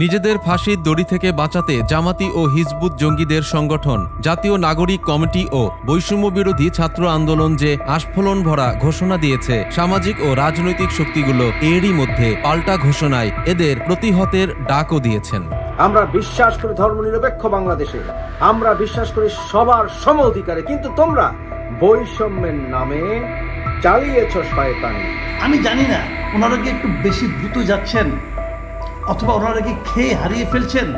নিজেদের ফাঁসির দড়ি থেকে বাঁচাতে জামাতি ও হিজবুত জঙ্গিদের সংগঠন জাতীয় নাগরিক কমিটি ও বৈষম্য বিরোধী ছাত্র আন্দোলন যে আস্ফোলন ভরা ঘোষণা দিয়েছে, সামাজিক ও রাজনৈতিক শক্তিগুলো এরই মধ্যে পাল্টা ঘোষণায় এদের প্রতিহতের ডাকও দিয়েছেন। আমরা বিশ্বাস করি ধর্মনিরপেক্ষ বাংলাদেশে, আমরা বিশ্বাস করি সবার সম অধিকারে, কিন্তু তোমরা বৈষম্যের নামে চালিয়েছ শয়তানি। আমি জানি না ওনারা কি একটু বেশি দ্রুত যাচ্ছেন অথবা ওনারা কি খেয়ে হারিয়ে ফেলছেন।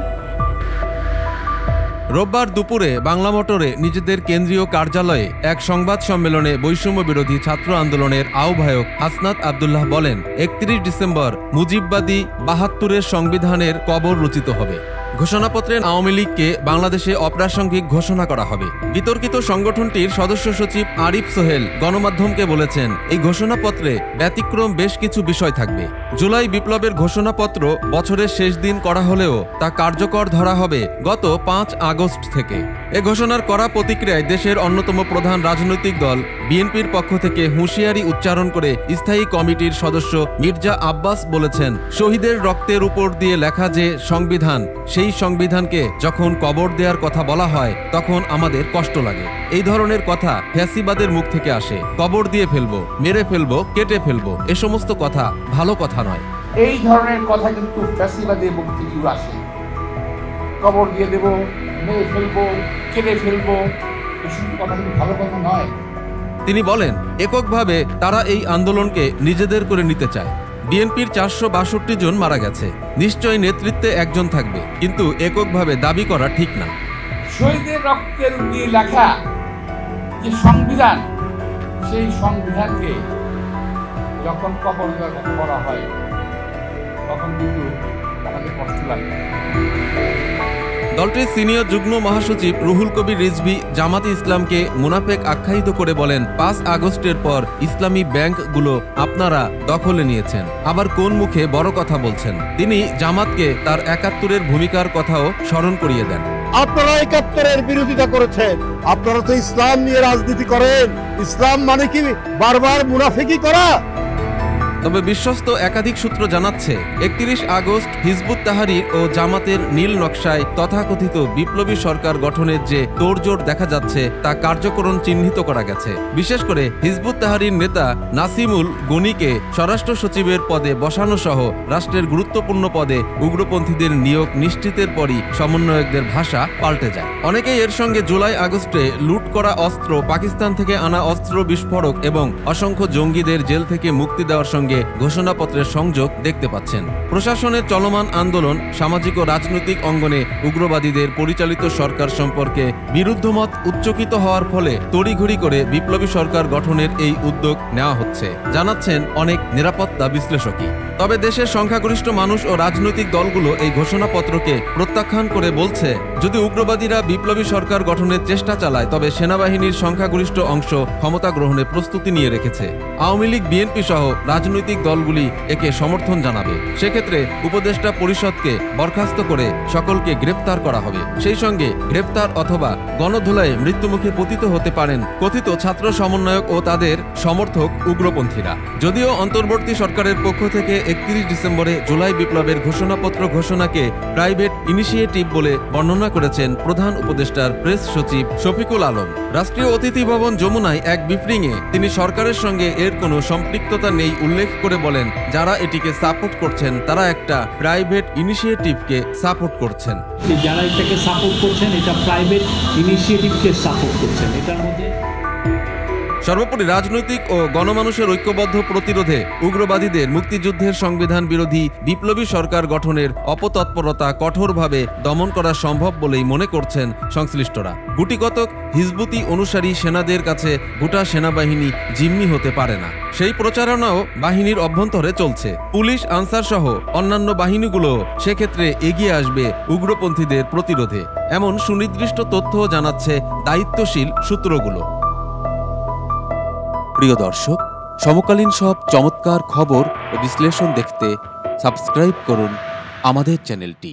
রোববার দুপুরে বাংলা মোটরে নিজেদের কেন্দ্রীয় কার্যালয়ে এক সংবাদ সম্মেলনে বৈষম্য বিরোধী ছাত্র আন্দোলনের আহ্বায়ক হাসনাত আব্দুল্লাহ বলেন, 31 ডিসেম্বর মুজিববাদী 72-এর সংবিধানের কবর রচিত হবে। ঘোষণাপত্রে আওয়ামী লীগকে বাংলাদেশে অপ্রাসঙ্গিক ঘোষণা করা হবে। বিতর্কিত সংগঠনটির সদস্য সচিব আরিফ সোহেল গণমাধ্যমকে বলেছেন, এই ঘোষণাপত্রে ব্যতিক্রম বেশ কিছু বিষয় থাকবে। জুলাই বিপ্লবের ঘোষণাপত্র বছরের শেষ দিন করা হলেও তা কার্যকর ধরা হবে গত 5 আগস্ট থেকে। এ ঘোষণার কড়া প্রতিক্রিয়ায় দেশের অন্যতম প্রধান রাজনৈতিক দল বিএনপির পক্ষ থেকে হুঁশিয়ারি উচ্চারণ করে স্থায়ী কমিটির সদস্য মির্জা আব্বাস বলেছেন, শহীদের রক্তের উপর দিয়ে লেখা যে সংবিধান, সেই সংবিধানকে যখন কবর দেওয়ার কথা বলা হয় তখন আমাদের কষ্ট লাগে। এই ধরনের কথা ফ্যাসিবাদের মুখ থেকে আসে। কবর দিয়ে ফেলবো, মেরে ফেলবো, কেটে ফেলবো, এ সমস্ত কথা ভালো কথা নয়। এই ধরনের কথা কিন্তু ফ্যাসিবাদের মুখ থেকে আসে। কবর দিয়ে দেব, মেরে ফেলবো, কেটে ফেলবো, এই সমস্ত কথা কিন্তু ভালো কথা নয়। তিনি বলেন, এককভাবে তারা এই আন্দোলনকে নিজেদের করে নিতে চায়। বিএনপির 462 জন মারা গেছে, নিশ্চয়ই নেতৃত্বে একজন থাকবে, কিন্তু এককভাবে দাবি করা ঠিক না। শহীদের রক্তের দিয়ে লেখা যে সংবিধান, সেই সংবিধানকে যখন কবর করা হয় তখন কিন্তু আমাদের কষ্ট লাগে। দলটির সিনিয়র যুগ্ম মহাসচিব রুহুল কবির রিজভী জামাতে ইসলামকে মুনাফেক আখ্যায়িত করে বলেন, 5 আগস্টের পর ইসলামী ব্যাংকগুলো আপনারা দখলে নিয়েছেন, আবার কোন মুখে বড় কথা বলছেন। তিনি জামাতকে তার 71-এর ভূমিকার কথাও স্মরণ করিয়ে দেন। আপনারা 71-এর বিরোধিতা করেছেন, আপনারা তো ইসলাম নিয়ে রাজনীতি করেন। ইসলাম মানে কি বারবার মুনাফিকি করা? তবে বিশ্বস্ত একাধিক সূত্র জানাচ্ছে, 31 আগস্ট হিজবুত তাহরির ও জামাতের নীল নকশায় তথাকথিত বিপ্লবী সরকার গঠনের যে তোড়জোড় দেখা যাচ্ছে তা কার্যকরণ চিহ্নিত করা গেছে। বিশেষ করে হিজবুত তাহরির নেতা নাসিমুল গনিকে স্বরাষ্ট্র সচিবের পদে বসানো সহ রাষ্ট্রের গুরুত্বপূর্ণ পদে উগ্রপন্থীদের নিয়োগ নিশ্চিতের পরই সমন্বয়কদের ভাষা পাল্টে যায়। অনেকেই এর সঙ্গে জুলাই আগস্টে লুট করা অস্ত্র, পাকিস্তান থেকে আনা অস্ত্র বিস্ফোরক এবং অসংখ্য জঙ্গিদের জেল থেকে মুক্তি দেওয়ার সঙ্গে ঘোষণাপত্রের সংযোগ দেখতে পাচ্ছেন। প্রশাসনের চলমান আন্দোলন, সামাজিক ও রাজনৈতিক অঙ্গনে উগ্রবাদীদের পরিচালিত সরকার সম্পর্কে বিরুদ্ধমত উচ্চকিত হওয়ার ফলে তড়িঘড়ি করে বিপ্লবী সরকার গঠনের এই উদ্যোগ নেওয়া হচ্ছে, জানাচ্ছেন অনেক নিরাপত্তা বিশ্লেষকই। তবে দেশের সংখ্যাগরিষ্ঠ মানুষ ও রাজনৈতিক দলগুলো এই ঘোষণাপত্রকে প্রত্যাখ্যান করে বলছে, যদি উগ্রবাদীরা বিপ্লবী সরকার গঠনের চেষ্টা চালায় তবে সেনাবাহিনীর সংখ্যাগরিষ্ঠ অংশ ক্ষমতা গ্রহণের প্রস্তুতি নিয়ে রেখেছে। আওয়ামী লীগ, বিএনপি সহ রাজনৈতিক দলগুলি একে সমর্থন জানাবে। সেক্ষেত্রে উপদেষ্টা পরিষদকে বরখাস্ত করে সকলকে গ্রেফতার করা হবে। সেই সঙ্গে গ্রেফতার অথবা গণধোলায় মৃত্যুমুখে পতিত হতে পারেন কথিত ছাত্র সমন্বয়ক ও তাদের সমর্থক উগ্রপন্থীরা। যদিও অন্তর্বর্তী সরকারের পক্ষ থেকে 31 ডিসেম্বরে জুলাই বিপ্লবের ঘোষণাপত্র ঘোষণাকে প্রাইভেট ইনিশিয়েটিভ বলে বর্ণনা করেছেন প্রধান উপদেষ্টার প্রেস সচিব শফিকুল আলম। রাষ্ট্রীয় অতিথি ভবন যমুনায় এক ব্রিফিংয়ে তিনি সরকারের সঙ্গে এর কোনো সম্পৃক্ততা নেই উল্লেখ করে বলেন, যারা এটিকে সাপোর্ট করছেন তারা একটা প্রাইভেট ইনিশিয়েটিভকে সাপোর্ট করছেন। যারা এটাকে সাপোর্ট করছেন, এটা প্রাইভেট ইনিশিয়েটিভকে সাপোর্ট করছেন। এটার মধ্যে সর্বোপরি রাজনৈতিক ও গণমানুষের ঐক্যবদ্ধ প্রতিরোধে উগ্রবাদীদের মুক্তিযুদ্ধের সংবিধান বিরোধী বিপ্লবী সরকার গঠনের অপতৎপরতা কঠোরভাবে দমন করা সম্ভব বলেই মনে করছেন সংশ্লিষ্টরা। গুটিকতক হিজবুতি অনুসারী সেনাদের কাছে গোটা সেনাবাহিনী জিম্মি হতে পারে না, সেই প্রচারণাও বাহিনীর অভ্যন্তরে চলছে। পুলিশ, আনসার সহ অন্যান্য বাহিনীগুলো সেক্ষেত্রে এগিয়ে আসবে উগ্রপন্থীদের প্রতিরোধে, এমন সুনির্দিষ্ট তথ্য জানাচ্ছে দায়িত্বশীল সূত্রগুলো। প্রিয় দর্শক, সমকালীন সব চমৎকার খবর ও বিশ্লেষণ দেখতে সাবস্ক্রাইব করুন আমাদের চ্যানেলটি।